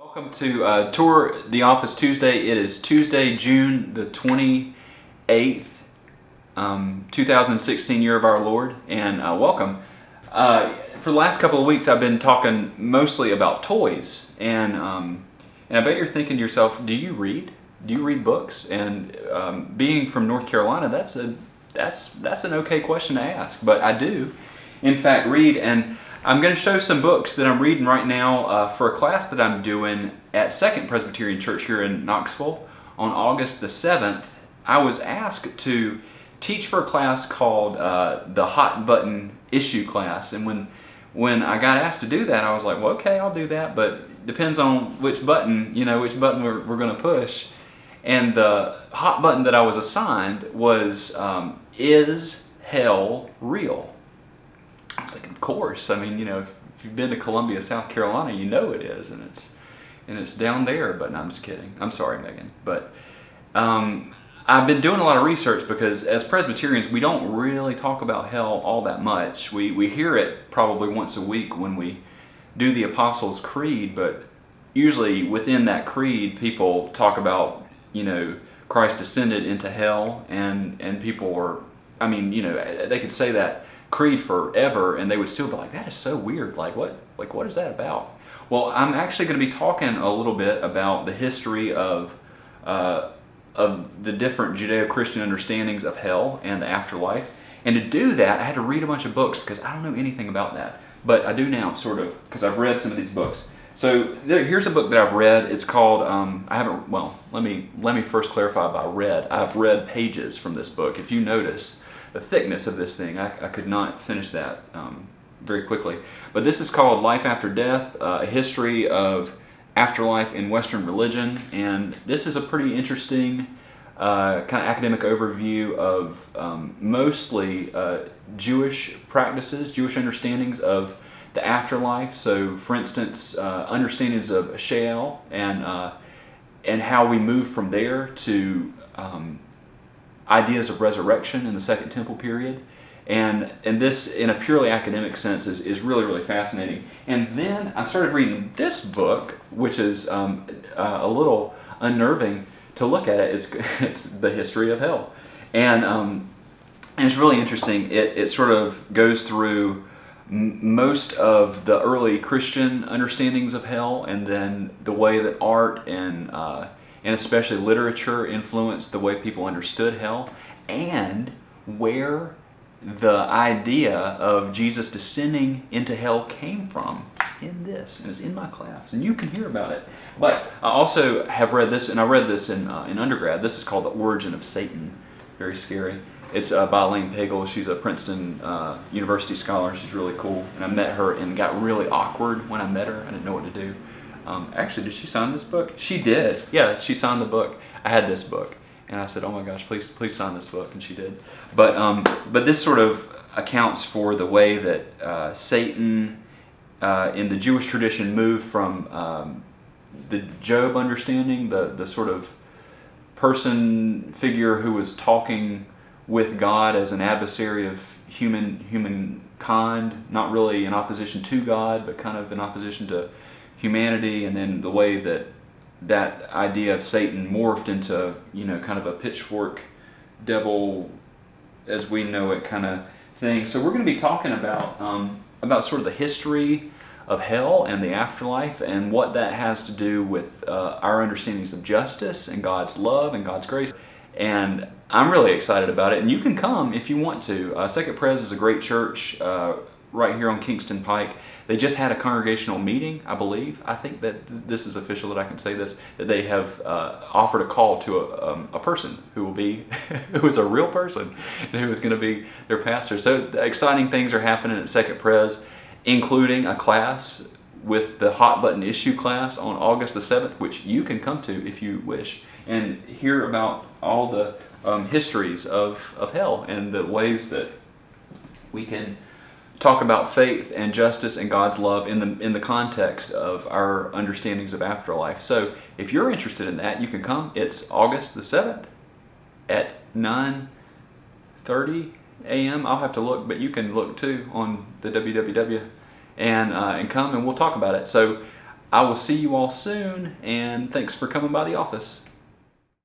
Welcome to Tour the Office Tuesday. It is Tuesday, June the 28th, 2016 year of our Lord, and welcome. For the last couple of weeks I've been talking mostly about toys, and I bet you're thinking to yourself, do you read? Do you read books? And being from North Carolina, that's an okay question to ask, but I do in fact read, and I'm going to show some books that I'm reading right now for a class that I'm doing at Second Presbyterian Church here in Knoxville on August the 7th. I was asked to teach for a class called the Hot Button Issue class, and when I got asked to do that, I was like, well, okay, I'll do that, but depends on which button, which button we're going to push. And the hot button that I was assigned was, is hell real? I was like, of course. I mean, if you've been to Columbia, South Carolina, you know it is, and it's down there. But no, I'm just kidding. I'm sorry, Megan. But I've been doing a lot of research because as Presbyterians, we don't really talk about hell all that much. We hear it probably once a week when we do the Apostles' Creed, but usually within that creed, people talk about, Christ descended into hell, and people are, they could say that creed forever and they would still be like, that is so weird, what is that about? Well, I'm actually going to be talking a little bit about the history of the different Judeo-Christian understandings of hell and the afterlife, and to do that I had to read a bunch of books because I don't know anything about that, but I do now, sort of, because I've read some of these books. So here's a book that I've read. It's called, let me first clarify by read. I've read pages from this book. If you notice the thickness of this thing, I could not finish that very quickly. But this is called Life After Death, a history of afterlife in Western religion. And this is a pretty interesting kind of academic overview of mostly Jewish practices, Jewish understandings of the afterlife. So, for instance, understandings of Sheol and how we move from there to ideas of resurrection in the Second Temple period, and this, in a purely academic sense, is really, really fascinating. And then I started reading this book, which is a little unnerving to look at. It's the history of hell, and it's really interesting. It sort of goes through most of the early Christian understandings of hell, and then the way that art and especially literature influenced the way people understood hell, and where the idea of Jesus descending into hell came from. It's in this, and it's in my class, and you can hear about it. But I also have read this, and I read this in undergrad. This is called The Origin of Satan. Very scary. It's by Elaine Pagel. She's a Princeton University scholar. She's really cool, and I met her and got really awkward when I met her. I didn't know what to do. Actually, did she sign this book? She did. Yeah, she signed the book. I had this book, and I said, "Oh my gosh, please sign this book," and she did. But this sort of accounts for the way that Satan in the Jewish tradition moved from the Job understanding, the sort of person figure who was talking with God as an adversary of humankind, not really in opposition to God, but kind of in opposition to humanity, and then the way that idea of Satan morphed into, kind of a pitchfork devil as we know it kind of thing. So we're going to be talking about sort of the history of hell and the afterlife, and what that has to do with our understandings of justice and God's love and God's grace. And I'm really excited about it, and you can come if you want to. Second Pres is a great church right here on Kingston Pike. They just had a congregational meeting, I believe. I think that this is official that I can say this, that they have offered a call to a person who will be, who is a real person, and who is going to be their pastor. So exciting things are happening at Second Pres, including a class with the Hot Button Issue class on August the 7th, which you can come to if you wish, and hear about all the histories of hell and the ways that we can talk about faith and justice and God's love in the context of our understandings of afterlife. So if you're interested in that, you can come. It's August the 7th at 9:30 a.m. I'll have to look, but you can look too on the www and come and we'll talk about it. So I will see you all soon, and thanks for coming by the office.